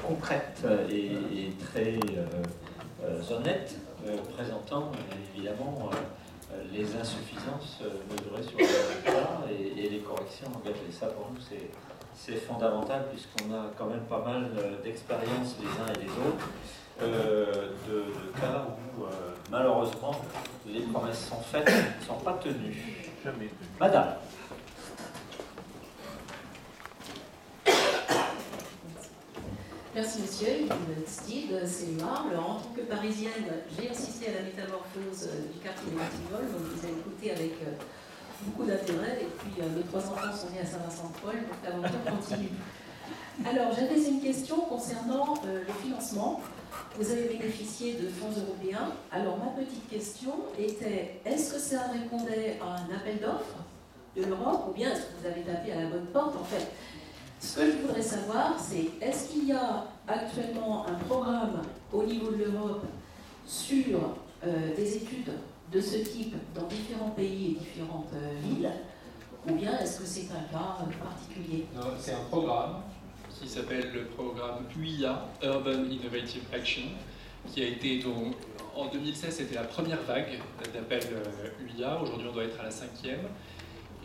concrète et très honnête, présentant évidemment les insuffisances mesurées sur le résultat et les corrections engagées. Ça pour nous c'est fondamental puisqu'on a quand même pas mal d'expériences les uns et les autres de cas où malheureusement les promesses sont faites, ne sont pas tenues. Jamais. Madame. Merci monsieur, Steve, c'est Marle. En tant que parisienne, j'ai assisté à la métamorphose du quartier des Batignolles, donc vous avez écouté avec beaucoup d'intérêt, et puis mes 3 enfants sont nés à Saint-Vincent-de-Paul, donc l'aventure continue. Alors j'avais une question concernant le financement. Vous avez bénéficié de fonds européens. Alors ma petite question était, est-ce que ça répondait à un appel d'offres de l'Europe, ou bien est-ce que vous avez tapé à la bonne porte en fait? Ce que je voudrais savoir, c'est est-ce qu'il y a actuellement un programme au niveau de l'Europe sur des études de ce type dans différents pays et différentes villes, ou bien est-ce que c'est un cas particulier? Non, c'est un programme qui s'appelle le programme UIA, Urban Innovative Action, qui a été donc en 2016, c'était la première vague d'appels UIA. Aujourd'hui, on doit être à la 5e.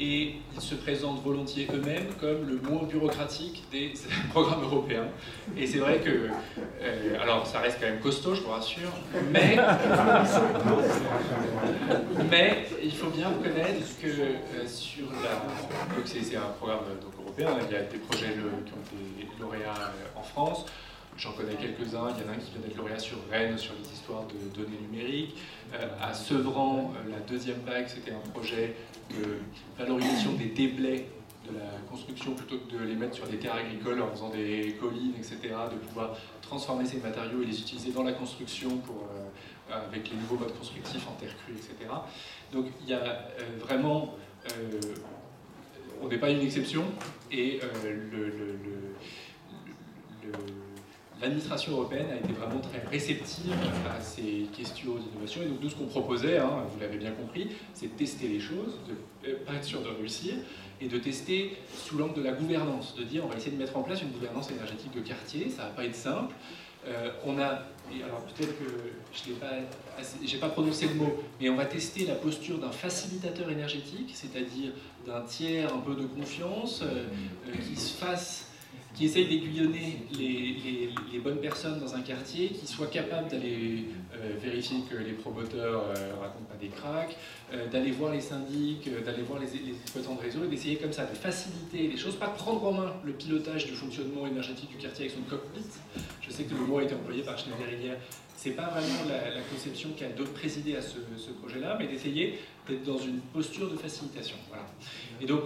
Et ils se présentent volontiers eux-mêmes comme le moins bureaucratique des programmes européens. Et c'est vrai que, alors ça reste quand même costaud, je vous rassure, mais il faut bien reconnaître que sur la... Donc c'est un programme donc, européen, il y a des projets qui ont été lauréats en France. J'en connais quelques-uns, il y en a un qui vient d'être lauréat sur Rennes, sur les histoires de données numériques. À Sevran, la deuxième vague, c'était un projet de valorisation des déblais de la construction plutôt que de les mettre sur des terres agricoles en faisant des collines, etc., de pouvoir transformer ces matériaux et les utiliser dans la construction pour, avec les nouveaux modes constructifs en terre crue, etc. Donc il y a vraiment... on n'est pas une exception et l'administration européenne a été vraiment très réceptive à ces questions d'innovation. Et donc, nous, ce qu'on proposait, hein, vous l'avez bien compris, c'est de tester les choses, de pas être sûr de réussir, et de tester sous l'angle de la gouvernance, de dire on va essayer de mettre en place une gouvernance énergétique de quartier, ça va pas être simple. On a, et alors peut-être que je n'ai pas prononcé le mot, mais on va tester la posture d'un facilitateur énergétique, c'est-à-dire d'un tiers un peu de confiance, qui essaye d'aiguillonner les bonnes personnes dans un quartier, qui soit capable d'aller vérifier que les promoteurs ne racontent pas des cracks, d'aller voir les syndics, d'aller voir les exploitants de réseau, et d'essayer comme ça de faciliter les choses, pas de prendre en main le pilotage du fonctionnement énergétique du quartier avec son cockpit. Je sais que le mot a été employé par Schneider hier. C'est pas vraiment la conception qui a présidé à ce projet-là, mais d'essayer d'être dans une posture de facilitation. Voilà. Et donc,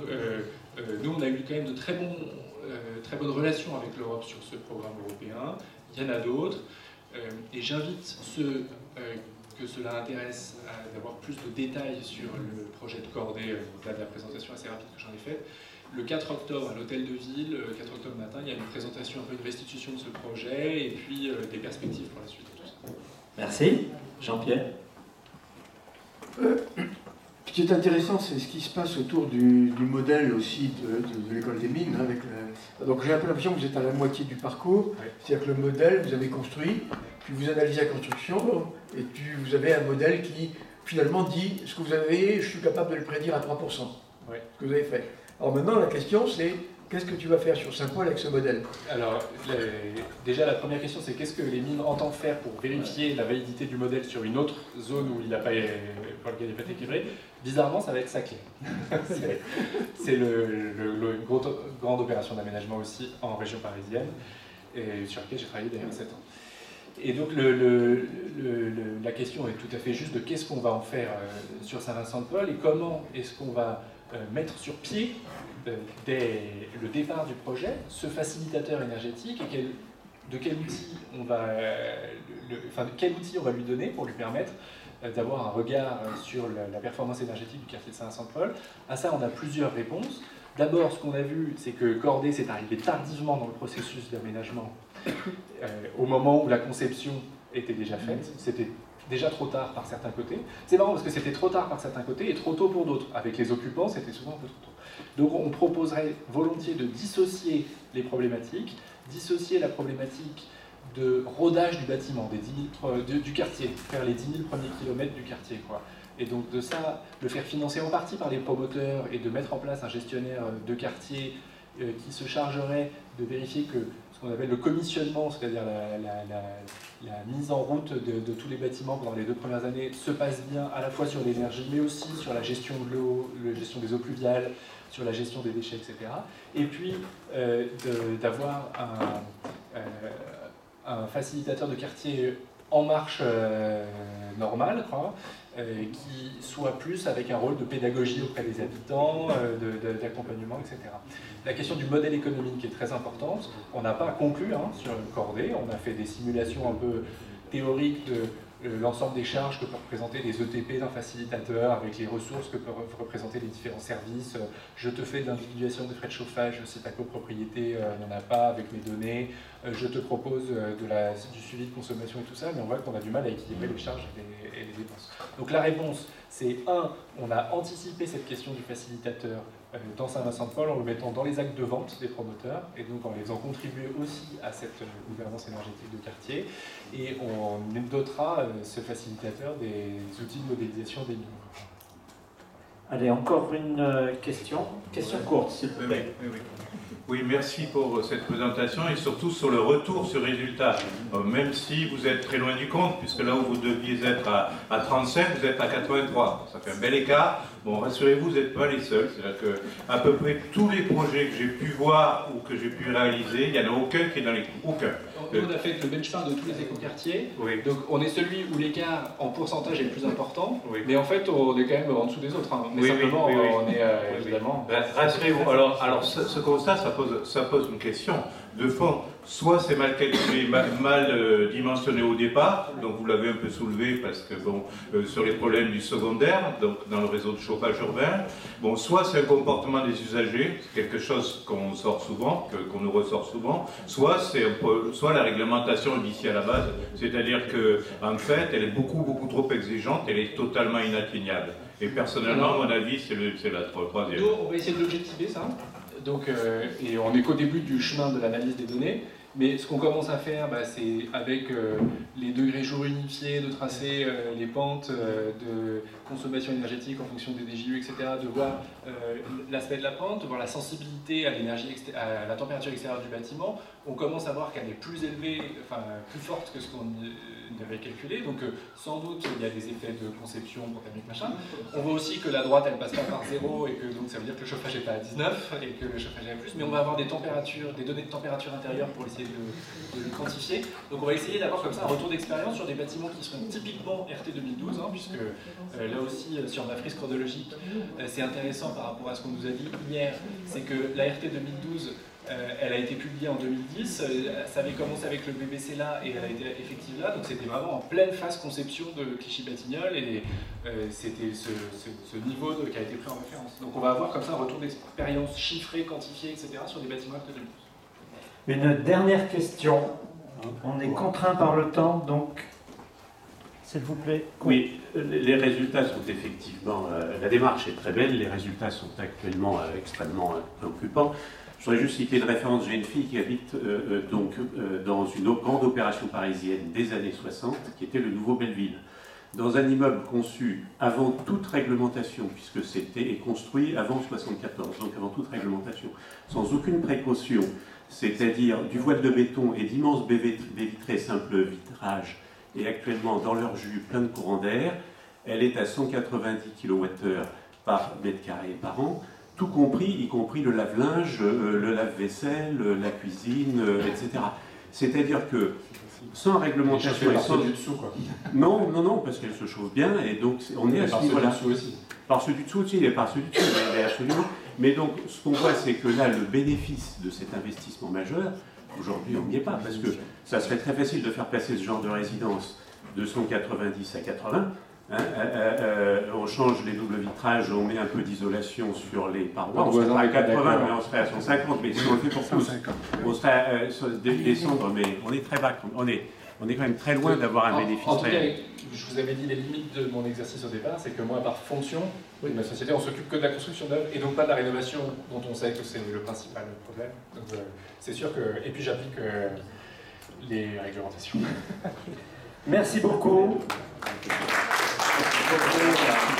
nous, on a eu quand même de très bonnes relations avec l'Europe sur ce programme européen. Il y en a d'autres. Et j'invite ceux que cela intéresse d'avoir plus de détails sur le projet de cordée, au-delà de la présentation assez rapide que j'en ai faite. Le 4 octobre, à l'Hôtel de Ville, le 4 octobre matin, il y a une présentation, un peu une restitution de ce projet, et puis des perspectives pour la suite. Merci. Jean-Pierre. Ce qui est intéressant, c'est ce qui se passe autour du modèle aussi de l'école des mines. Donc j'ai un peu l'impression que vous êtes à la moitié du parcours. Oui. C'est-à-dire que le modèle, vous avez construit, puis vous analysez la construction, et puis vous avez un modèle qui finalement dit ce que vous avez, je suis capable de le prédire à 3%. Oui. Ce que vous avez fait. Alors maintenant, la question c'est, qu'est-ce que tu vas faire sur Saint-Paul avec ce modèle? Alors, déjà, la première question, c'est qu'est-ce que les mines entendent faire pour vérifier la validité du modèle sur une autre zone où il n'a pas, pour laquelle il n'est pas équilibré? Bizarrement, ça va être Saclay. C'est une grande opération d'aménagement aussi en région parisienne, et sur laquelle j'ai travaillé d'ailleurs 7 ans. Et donc, la question est tout à fait juste de qu'est-ce qu'on va en faire sur Saint-Vincent-de-Paul et comment est-ce qu'on va mettre sur pied dès le départ du projet ce facilitateur énergétique et quel outil on va lui donner pour lui permettre d'avoir un regard sur la performance énergétique du quartier de Saint-Vincent-de-Paul. À ça, on a plusieurs réponses. D'abord, ce qu'on a vu, c'est que Cordée s'est arrivé tardivement dans le processus d'aménagement, au moment où la conception était déjà faite. C'était déjà trop tard par certains côtés. C'est marrant parce que c'était trop tard par certains côtés et trop tôt pour d'autres. Avec les occupants, c'était souvent un peu trop tôt. Donc on proposerait volontiers de dissocier les problématiques, dissocier la problématique de rodage du bâtiment, du quartier, faire les 10 000 premiers kilomètres du quartier, quoi. Et donc de ça, le faire financer en partie par les promoteurs et de mettre en place un gestionnaire de quartier qui se chargerait de vérifier que ce qu'on appelle le commissionnement, c'est-à-dire la mise en route de tous les bâtiments pendant les 2 premières années, se passe bien à la fois sur l'énergie, mais aussi sur la gestion de l'eau, la gestion des eaux pluviales, sur la gestion des déchets, etc. Et puis d'avoir un facilitateur de quartier en marche normale, quoi, qui soit plus avec un rôle de pédagogie auprès des habitants, d'accompagnement, etc. La question du modèle économique est très importante. On n'a pas conclu sur le cordé, on a fait des simulations un peu théoriques de l'ensemble des charges que peuvent représenter les ETP d'un facilitateur, avec les ressources que peuvent représenter les différents services. Je te fais de l'individuation des frais de chauffage si ta copropriété n'en a pas avec mes données. Je te propose du suivi de consommation et tout ça, mais on voit qu'on a du mal à équilibrer les charges et les dépenses. Donc la réponse, c'est on a anticipé cette question du facilitateur dans Saint-Vincent-de-Paul en le mettant dans les actes de vente des promoteurs et donc en les faisant contribuer aussi à cette gouvernance énergétique de quartier, et on dotera ce facilitateur des outils de modélisation des lignes. Allez, encore une question. Question courte, s'il vous plaît. Oui, merci pour cette présentation et surtout sur le retour sur résultat. Même si vous êtes très loin du compte, puisque là où vous deviez être à 35, vous êtes à 83. Ça fait un bel écart. Bon, rassurez-vous, vous n'êtes pas les seuls. C'est-à-dire qu'à peu près tous les projets que j'ai pu voir ou que j'ai pu réaliser, il n'y en a aucun qui est dans les coups. Aucun. Nous, on a fait le benchmark de tous les écoquartiers. Oui. Donc, on est celui où l'écart en pourcentage est le plus important. Oui. Mais en fait, on est quand même en dessous des autres. Mais oui, simplement, oui. on est évidemment... Rassurez-vous. Alors ce constat, ça pose une question de fond. Soit c'est mal calculé, mal dimensionné au départ, donc vous l'avez un peu soulevé parce que bon, sur les problèmes du secondaire, donc dans le réseau de chauffage urbain, bon, soit c'est un comportement des usagers, c'est quelque chose qu'on sort souvent, qu'on nous ressort souvent, soit la réglementation d'ici à la base, c'est-à-dire que en fait, elle est beaucoup trop exigeante, elle est totalement inatteignable. Et personnellement, à mon avis, c'est la troisième. Nous, on va essayer de l'objectiver, ça. Donc, et on n'est qu'au début du chemin de l'analyse des données, mais ce qu'on commence à faire, c'est avec les degrés jours unifiés, de tracer les pentes de consommation énergétique en fonction des DJU, etc., de voir l'aspect de la pente, de voir la sensibilité à l'énergie, à la température extérieure du bâtiment. On commence à voir qu'elle est plus élevée, enfin plus forte que ce qu'on avait calculé, donc sans doute il y a des effets de conception pour thermique machin. On voit aussi que la droite elle passe pas par 0 et que donc ça veut dire que le chauffage n'est pas à 19 et que le chauffage est à plus, mais on va avoir des températures, des données de température intérieure pour essayer de le quantifier. Donc on va essayer d'avoir comme ça un retour d'expérience sur des bâtiments qui seront typiquement RT 2012, puisque là aussi sur ma frise chronologique c'est intéressant par rapport à ce qu'on nous a dit hier, c'est que la RT 2012 elle a été publiée en 2010, ça avait commencé avec le BBC là et elle a été effective là, donc c'était vraiment en pleine phase conception de Clichy-Batignolles et c'était ce niveau qui a été pris en référence. Donc on va avoir comme ça un retour d'expérience chiffré, quantifié, etc. sur des bâtiments RT 2012. Une dernière question. On est contraint par le temps, donc s'il vous plaît. Oui, les résultats sont effectivement... la démarche est très belle, les résultats sont actuellement extrêmement préoccupants. Je voudrais juste citer une référence. J'ai une fille qui habite dans une grande opération parisienne des années 60, qui était le Nouveau Belleville, dans un immeuble conçu avant toute réglementation, puisque c'était construit avant 74, donc avant toute réglementation, sans aucune précaution, c'est-à-dire du voile de béton et d'immenses baies vitrées simple vitrage, et actuellement dans leur jus plein de courant d'air. Elle est à 190 kWh par mètre carré par an, tout compris, y compris le lave-linge, le lave-vaisselle, la cuisine, etc. C'est-à-dire que sans réglementation et sans... du dessous, quoi. Non, parce qu'elle se chauffe bien, et donc on est à ce niveau-là. Par ceux du dessous aussi. Par ceux du dessous aussi, par ceux du dessous, mais absolument. Mais donc, ce qu'on voit, c'est que là, le bénéfice de cet investissement majeur, aujourd'hui, on n'y est pas, parce que ça serait très facile de faire passer ce genre de résidence de 190 à 80. On change les doubles vitrages, on met un peu d'isolation sur les parois, on serait pas à 80, mais on serait à 150, mais si on le fait pour tous, on serait à descendre, mais on est très bas, on on est quand même très loin d'avoir un bénéfice En tout cas, réel. je vous avais dit les limites de mon exercice au départ, c'est que moi, par fonction de ma société, on s'occupe que de la construction d'œuvres et donc pas de la rénovation, dont on sait que c'est le principal problème. Donc c'est sûr que... Et puis j'applique les réglementations. Merci beaucoup. Merci beaucoup.